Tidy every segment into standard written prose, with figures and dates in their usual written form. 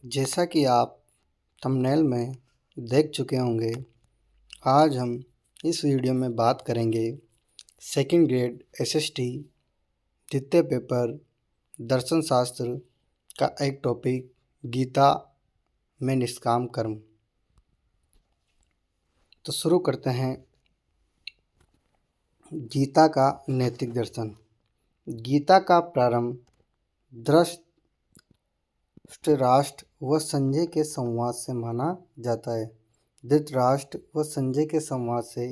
जैसा कि आप थंबनेल में देख चुके होंगे, आज हम इस वीडियो में बात करेंगे सेकंड ग्रेड एसएसटी द्वितीय पेपर दर्शन शास्त्र का एक टॉपिक गीता में निष्काम कर्म। तो शुरू करते हैं। गीता का नैतिक दर्शन। गीता का प्रारंभ धृतराष्ट्र व संजय के संवाद से माना जाता है। धृतराष्ट्र व संजय के संवाद से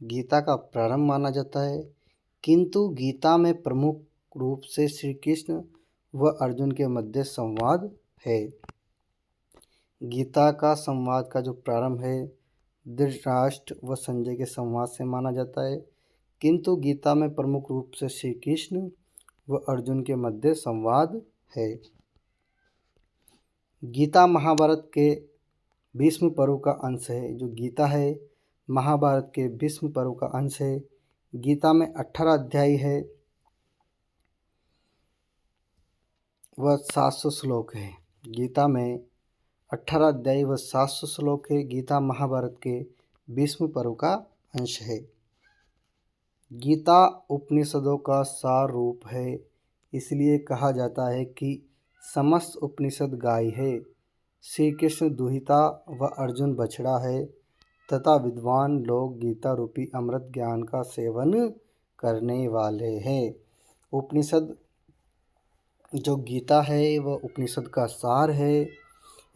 गीता का प्रारंभ माना जाता है, किंतु गीता में प्रमुख रूप से श्री कृष्ण व अर्जुन के मध्य संवाद है। गीता का संवाद का जो प्रारंभ है धृतराष्ट्र व संजय के संवाद से माना जाता है, किंतु गीता में प्रमुख रूप से श्री कृष्ण व अर्जुन के मध्य संवाद है। गीता महाभारत के भीष्म पर्व का अंश है। जो गीता है महाभारत के भीष्म पर्व का अंश है। गीता में 18 अध्याय है व 700 श्लोक है। गीता में 18 अध्याय व 700 श्लोक है। गीता महाभारत के भीष्म पर्व का अंश है। गीता उपनिषदों का सार रूप है, इसलिए कहा जाता है कि समस्त उपनिषद गाय है। श्री कृष्ण दुहिता व अर्जुन बछड़ा है तथा विद्वान लोग गीता रूपी अमृत ज्ञान का सेवन करने वाले हैं। उपनिषद जो गीता है वह उपनिषद का सार है,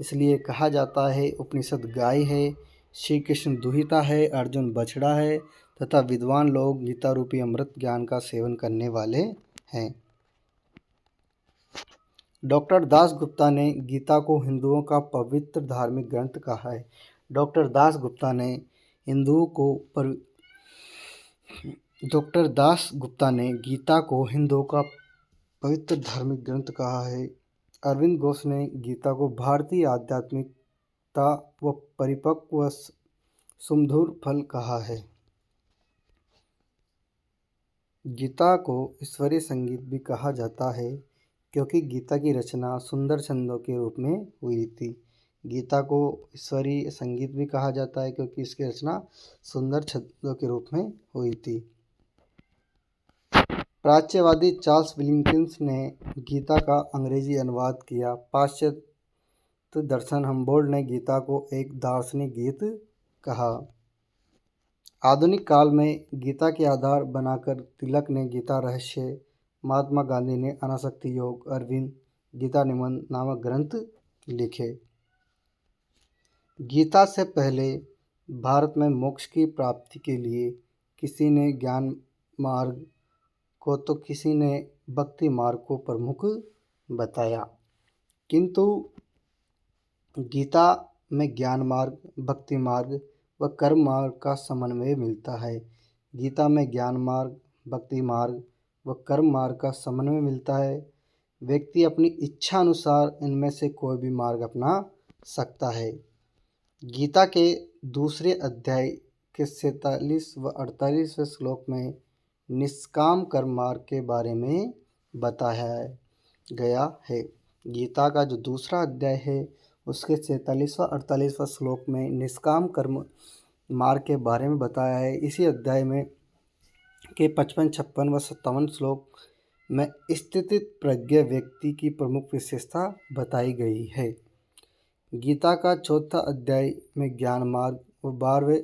इसलिए कहा जाता है उपनिषद गाय है। श्री कृष्ण दुहिता है, अर्जुन बछड़ा है तथा विद्वान लोग गीता रूपी अमृत ज्ञान का सेवन करने वाले हैं। डॉक्टर दास गुप्ता ने गीता को हिंदुओं का पवित्र धार्मिक ग्रंथ कहा है। डॉक्टर दास गुप्ता ने गीता को हिंदुओं का पवित्र धार्मिक ग्रंथ कहा है। अरविंद घोष ने गीता को भारतीय आध्यात्मिकता व परिपक्व सुमधुर फल कहा है। गीता को ईश्वरीय संगीत भी कहा जाता है, क्योंकि गीता की रचना सुंदर छंदों के रूप में हुई थी। गीता को ईश्वरीय संगीत भी कहा जाता है क्योंकि इसकी रचना सुंदर छंदों के रूप में हुई थी। प्राच्यवादी चार्ल्स विलियम्स ने गीता का अंग्रेजी अनुवाद किया। पाश्चात्य दर्शन हम्बोल्ट ने गीता को एक दार्शनिक गीत कहा। आधुनिक काल में गीता के आधार बनाकर तिलक ने गीता रहस्य, महात्मा गांधी ने अनासक्ति योग, अरविंद गीता निबंध नामक ग्रंथ लिखे। गीता से पहले भारत में मोक्ष की प्राप्ति के लिए किसी ने ज्ञान मार्ग को तो किसी ने भक्ति मार्ग को प्रमुख बताया, किंतु गीता में ज्ञान मार्ग, भक्ति मार्ग व कर्म मार्ग का समन्वय मिलता है। गीता में ज्ञान मार्ग, भक्ति मार्ग व कर्म मार्ग का समन्वय मिलता है। व्यक्ति अपनी इच्छा अनुसार इनमें से कोई भी मार्ग अपना सकता है। गीता के दूसरे अध्याय के 47 व 48वें श्लोक में निष्काम कर्म मार्ग के बारे में बताया गया है। गीता का जो दूसरा अध्याय है उसके 47 व 48वां श्लोक में निष्काम कर्म मार्ग के बारे में बताया है। इसी अध्याय में के 55, 56 व 57 श्लोक में स्थित प्रज्ञ व्यक्ति की प्रमुख विशेषता बताई गई है। गीता का चौथा अध्याय में ज्ञान मार्ग व 12वें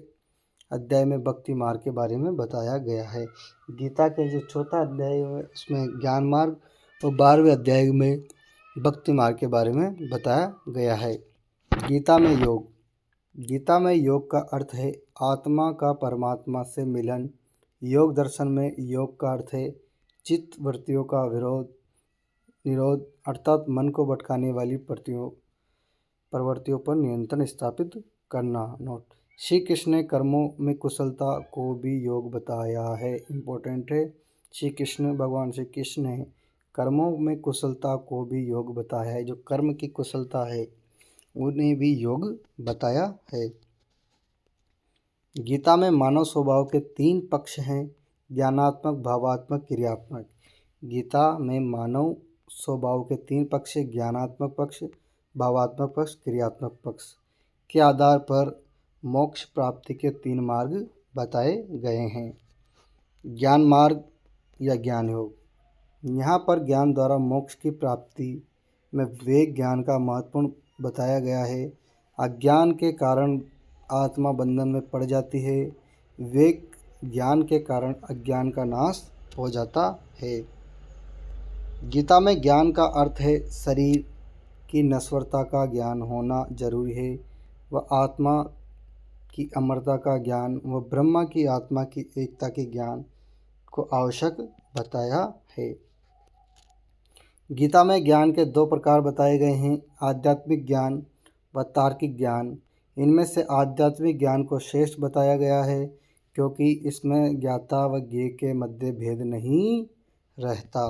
अध्याय में भक्ति मार्ग के बारे में बताया गया है। गीता के जो चौथा अध्याय है उसमें ज्ञान मार्ग और 12वें अध्याय में भक्ति मार्ग के बारे में बताया गया है। गीता में योग। गीता में योग का अर्थ है आत्मा का परमात्मा से मिलन। योग दर्शन में योग का अर्थ है चित्त वृत्तियों का निरोध, अर्थात मन को भटकाने वाली प्रवृत्तियों पर नियंत्रण स्थापित करना। नोट: श्री कृष्ण ने कर्मों में कुशलता को भी योग बताया है। इम्पोर्टेंट है, श्री कृष्ण भगवान श्री कृष्ण ने कर्मों में कुशलता को भी योग बताया है। जो कर्म की कुशलता है उन्हें भी योग बताया है। गीता में मानव स्वभाव के 3 पक्ष हैं: ज्ञानात्मक, भावात्मक, क्रियात्मक। गीता में मानव स्वभाव के 3 पक्ष: ज्ञानात्मक पक्ष, भावात्मक पक्ष, क्रियात्मक पक्ष के आधार पर मोक्ष प्राप्ति के 3 मार्ग बताए गए हैं। ज्ञान मार्ग या ज्ञान योग। यहाँ पर ज्ञान द्वारा मोक्ष की प्राप्ति में विवेक ज्ञान का महत्वपूर्ण बताया गया है। अज्ञान के कारण आत्मा बंधन में पड़ जाती है, विवेक ज्ञान के कारण अज्ञान का नाश हो जाता है। गीता में ज्ञान का अर्थ है शरीर की नश्वरता का ज्ञान होना जरूरी है, व आत्मा की अमरता का ज्ञान व ब्रह्मा की आत्मा की एकता के ज्ञान को आवश्यक बताया है। गीता में ज्ञान के 2 प्रकार बताए गए हैं, आध्यात्मिक ज्ञान व तार्किक ज्ञान। इनमें से आध्यात्मिक ज्ञान को श्रेष्ठ बताया गया है, क्योंकि इसमें ज्ञाता व ज्ञेय के मध्य भेद नहीं रहता।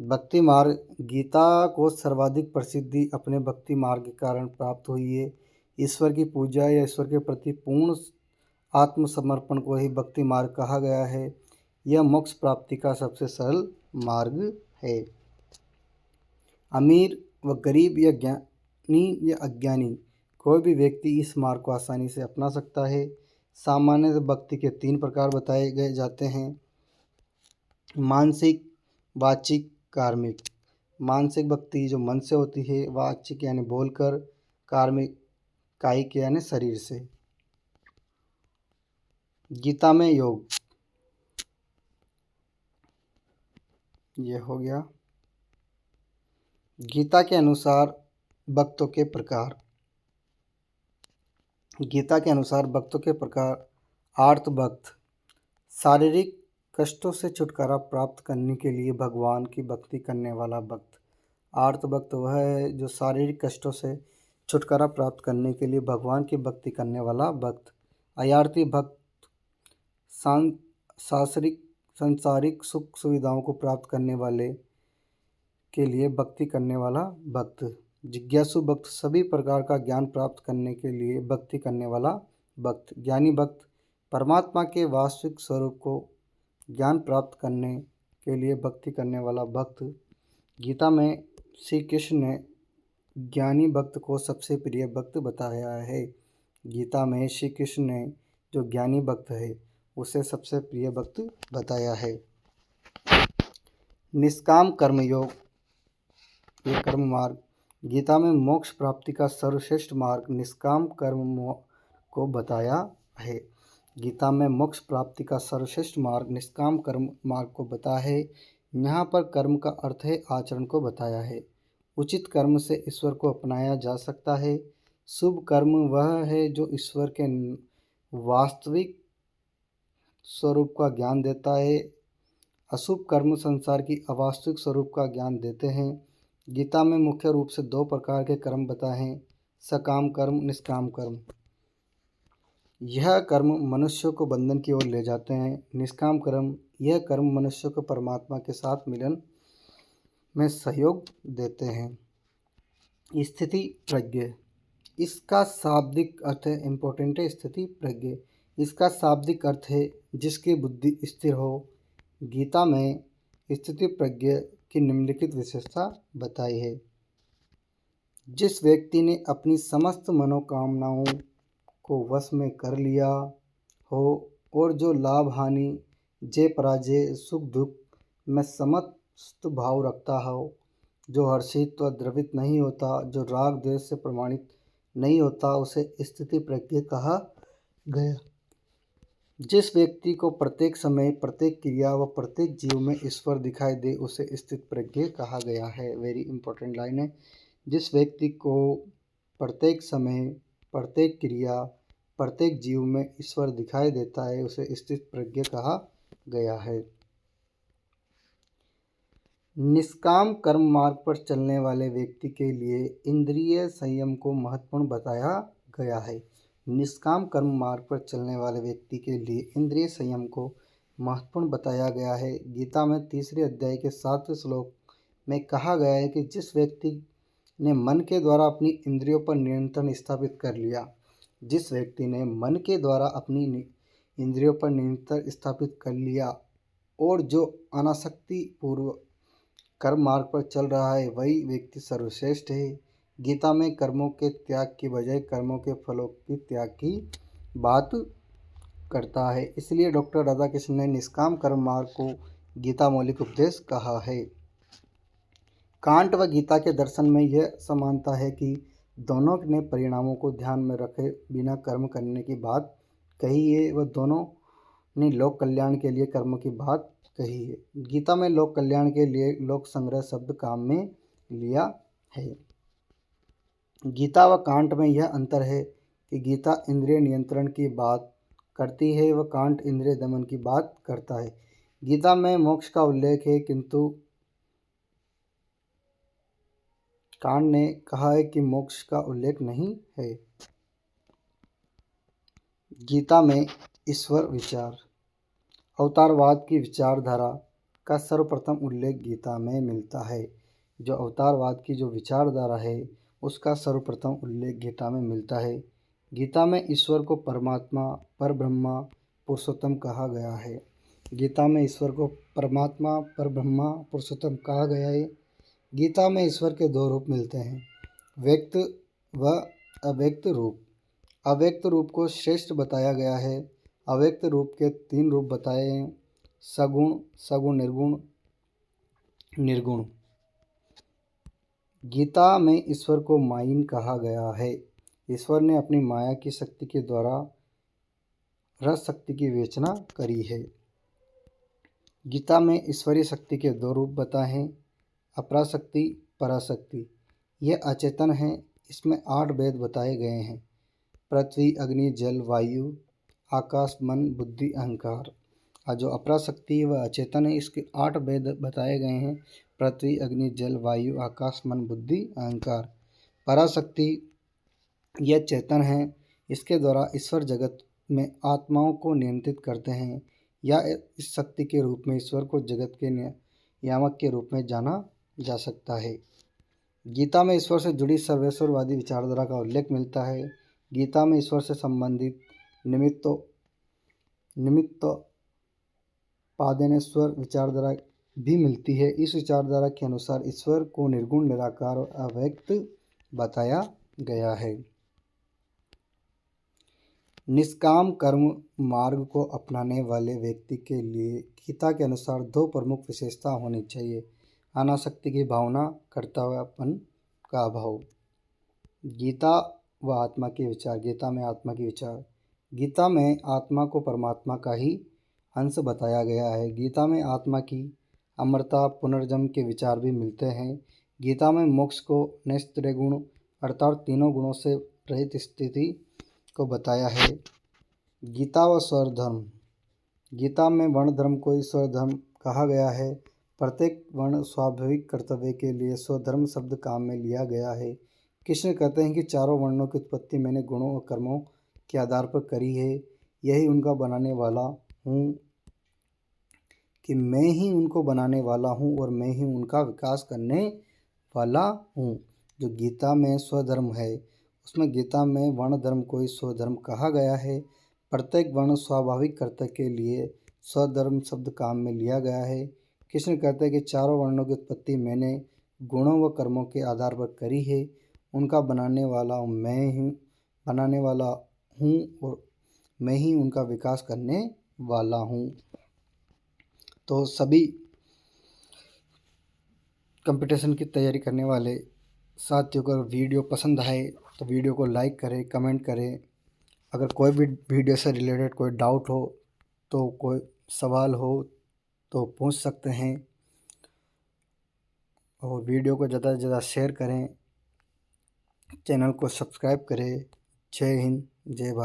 भक्ति मार्ग। गीता को सर्वाधिक प्रसिद्धि अपने भक्ति मार्ग के कारण प्राप्त हुई है। ईश्वर की पूजा या ईश्वर के प्रति पूर्ण आत्मसमर्पण को ही भक्ति मार्ग कहा गया है। यह मोक्ष प्राप्ति का सबसे सरल मार्ग है। अमीर व गरीब या ज्ञानी या अज्ञानी कोई भी व्यक्ति इस मार्ग को आसानी से अपना सकता है। सामान्य भक्ति के 3 प्रकार बताए गए जाते हैं, मानसिक, वाचिक, कार्मिक। मानसिक भक्ति जो मन से होती है, वाचिक यानी बोलकर, कार्मिक कायिक यानी शरीर से। गीता में योग। यह हो गया। गीता के अनुसार भक्तों के प्रकार। गीता के अनुसार भक्तों के प्रकार। आर्त भक्त, शारीरिक कष्टों से छुटकारा प्राप्त करने के लिए भगवान की भक्ति करने वाला भक्त। आर्त भक्त वह है जो शारीरिक कष्टों से छुटकारा प्राप्त करने के लिए भगवान की भक्ति करने वाला भक्त। अयार्थी भक्त, सांसारिक सुख सुविधाओं को प्राप्त करने वाले के लिए भक्ति करने वाला भक्त। जिज्ञासु भक्त, सभी प्रकार का ज्ञान प्राप्त करने के लिए भक्ति करने वाला भक्त। ज्ञानी भक्त, परमात्मा के वास्तविक स्वरूप को ज्ञान प्राप्त करने के लिए भक्ति करने वाला भक्त। गीता में श्री कृष्ण ने ज्ञानी भक्त को सबसे प्रिय भक्त बताया है। गीता में श्री कृष्ण ने जो ज्ञानी भक्त है उसे सबसे प्रिय भक्त बताया है। निष्काम कर्म योग, ये कर्म मार्ग। गीता में मोक्ष प्राप्ति का सर्वश्रेष्ठ मार्ग निष्काम कर्म को बताया है। गीता में मोक्ष प्राप्ति का सर्वश्रेष्ठ मार्ग निष्काम कर्म मार्ग को बताया है। यहाँ पर कर्म का अर्थ है आचरण को बताया है। उचित कर्म से ईश्वर को अपनाया जा सकता है। शुभ कर्म वह है जो ईश्वर के वास्तविक स्वरूप का ज्ञान देता है। अशुभ कर्म संसार की अवास्तविक स्वरूप का ज्ञान देते हैं। गीता में मुख्य रूप से 2 प्रकार के कर्म बताए हैं, सकाम कर्म, निष्काम कर्म। यह कर्म मनुष्य को बंधन की ओर ले जाते हैं। निष्काम कर्म, यह कर्म मनुष्य को परमात्मा के साथ मिलन में सहयोग देते हैं। स्थिति प्रज्ञ, इसका शाब्दिक अर्थ है, इम्पोर्टेंट है, स्थिति प्रज्ञ। इसका शाब्दिक अर्थ है जिसकी बुद्धि स्थिर हो। गीता में स्थिति प्रज्ञ की निम्नलिखित विशेषता बताई है। जिस व्यक्ति ने अपनी समस्त मनोकामनाओं को वश में कर लिया हो और जो लाभ हानि, जय पराजय, सुख दुख में समस्त भाव रखता हो, जो हर्षित व द्रवित नहीं होता, जो राग द्वेष से प्रमाणित नहीं होता, उसे स्थिति प्रज्ञ कहा गया। जिस व्यक्ति को प्रत्येक समय, प्रत्येक क्रिया व प्रत्येक जीव में ईश्वर दिखाई दे उसे स्थित प्रज्ञ कहा गया है। वेरी इंपॉर्टेंट लाइन है। जिस व्यक्ति को प्रत्येक समय, प्रत्येक क्रिया, प्रत्येक जीव में ईश्वर दिखाई देता है उसे स्थित प्रज्ञ कहा गया है। निष्काम कर्म मार्ग पर चलने वाले व्यक्ति के लिए इंद्रिय संयम को महत्वपूर्ण बताया गया है। निष्काम कर्म मार्ग पर चलने वाले व्यक्ति के लिए इंद्रिय संयम को महत्वपूर्ण बताया गया है। गीता में 3 अध्याय के 7वें श्लोक में कहा गया है कि जिस व्यक्ति ने मन के द्वारा अपनी इंद्रियों पर नियंत्रण स्थापित कर लिया, जिस व्यक्ति ने मन के द्वारा अपनी इंद्रियों पर नियंत्रण स्थापित कर लिया और जो अनासक्ति पूर्व कर्म मार्ग पर चल रहा है, वही व्यक्ति सर्वश्रेष्ठ है। गीता में कर्मों के त्याग की बजाय कर्मों के फलों की त्याग की बात करता है। इसलिए डॉक्टर राधाकृष्ण ने निष्काम कर्म मार्ग को गीता मौलिक उपदेश कहा है। कांट व गीता के दर्शन में यह समानता है कि दोनों ने परिणामों को ध्यान में रखे बिना कर्म करने की बात कही है व दोनों ने लोक कल्याण के लिए कर्म की बात कही है। गीता में लोक कल्याण के लिए लोक संग्रह शब्द काम में लिया है। गीता व कांट में यह अंतर है कि गीता इंद्रिय नियंत्रण की बात करती है व कांट इंद्रिय दमन की बात करता है। गीता में मोक्ष का उल्लेख है किंतु कांट ने कहा है कि मोक्ष का उल्लेख नहीं है। गीता में ईश्वर विचार अवतारवाद की विचारधारा का सर्वप्रथम उल्लेख गीता में मिलता है। जो अवतारवाद की जो विचारधारा है उसका सर्वप्रथम उल्लेख गीता में मिलता है। गीता में ईश्वर को परमात्मा, परब्रह्मा, पुरुषोत्तम कहा गया है। गीता में ईश्वर को परमात्मा, परब्रह्मा, पुरुषोत्तम कहा गया है। गीता में ईश्वर के दो रूप मिलते हैं, व्यक्त व अव्यक्त रूप। अव्यक्त रूप को श्रेष्ठ बताया गया है। अव्यक्त रूप के तीन रूप बताए हैं, सगुण, सगुण निर्गुण, निर्गुण। गीता में ईश्वर को माइन कहा गया है। ईश्वर ने अपनी माया की शक्ति के द्वारा रस शक्ति की विवेचना करी है। गीता में ईश्वरीय शक्ति के दो रूप बताए हैं, अपराशक्ति, पराशक्ति। यह अचेतन है। इसमें 8 वेद बताए गए हैं, पृथ्वी, अग्नि, जल, वायु, आकाश, मन, बुद्धि, अहंकार। और जो अपराशक्ति वह अचेतन है, इसके 8 वेद बताए गए हैं, पृथ्वी, अग्नि, जल, वायु, आकाश, मन, बुद्धि, अहंकार। पराशक्ति यह चेतन है। इसके द्वारा ईश्वर जगत में आत्माओं को नियंत्रित करते हैं या इस शक्ति के रूप में ईश्वर को जगत के नियामक के रूप में जाना जा सकता है। गीता में ईश्वर से जुड़ी सर्वेश्वरवादी विचारधारा का उल्लेख मिलता है। गीता में ईश्वर से संबंधित निमित्त पादेनेश्वर विचारधारा भी मिलती है। इस विचारधारा के अनुसार ईश्वर को निर्गुण, निराकार और अव्यक्त बताया गया है। निष्काम कर्म मार्ग को अपनाने वाले व्यक्ति के लिए गीता के अनुसार 2 प्रमुख विशेषता होनी चाहिए, अनासक्ति की भावना, कर्तव्यपन का अभाव। गीता व आत्मा के विचार। गीता में आत्मा के विचार। गीता में आत्मा को परमात्मा का ही अंश बताया गया है। गीता में आत्मा की अमरता, पुनर्जन्म के विचार भी मिलते हैं। गीता में मोक्ष को नैष्कर्म्य अर्थात तीनों गुणों से रहित स्थिति को बताया है। गीता व स्वर धर्म। गीता में वर्ण धर्म को ईश्वर धर्म कहा गया है। प्रत्येक वर्ण स्वाभाविक कर्तव्य के लिए स्वधर्म शब्द काम में लिया गया है। कृष्ण कहते हैं कि चारों वर्णों की उत्पत्ति मैंने गुणों और कर्मों के आधार पर करी है। यही उनका बनाने वाला हूँ, कि मैं ही उनको बनाने वाला हूँ और मैं ही उनका विकास करने वाला हूँ। जो गीता में स्वधर्म है उसमें गीता में वर्ण धर्म को ही स्वधर्म कहा गया है। प्रत्येक वर्ण स्वाभाविक कर्तव्य के लिए स्वधर्म शब्द काम में लिया गया है। कृष्ण कहते हैं कि चारों वर्णों की उत्पत्ति मैंने गुणों व कर्मों के आधार पर करी है। उनका बनाने वाला हूँ और मैं ही उनका विकास करने वाला हूँ। तो सभी कंपटीशन की तैयारी करने वाले साथियों को वीडियो पसंद आए तो वीडियो को लाइक करें, कमेंट करें। अगर कोई भी वीडियो से रिलेटेड कोई डाउट हो तो कोई सवाल हो तो पूछ सकते हैं, और वीडियो को ज़्यादा से ज़्यादा शेयर करें, चैनल को सब्सक्राइब करें। जय हिंद, जय भारत।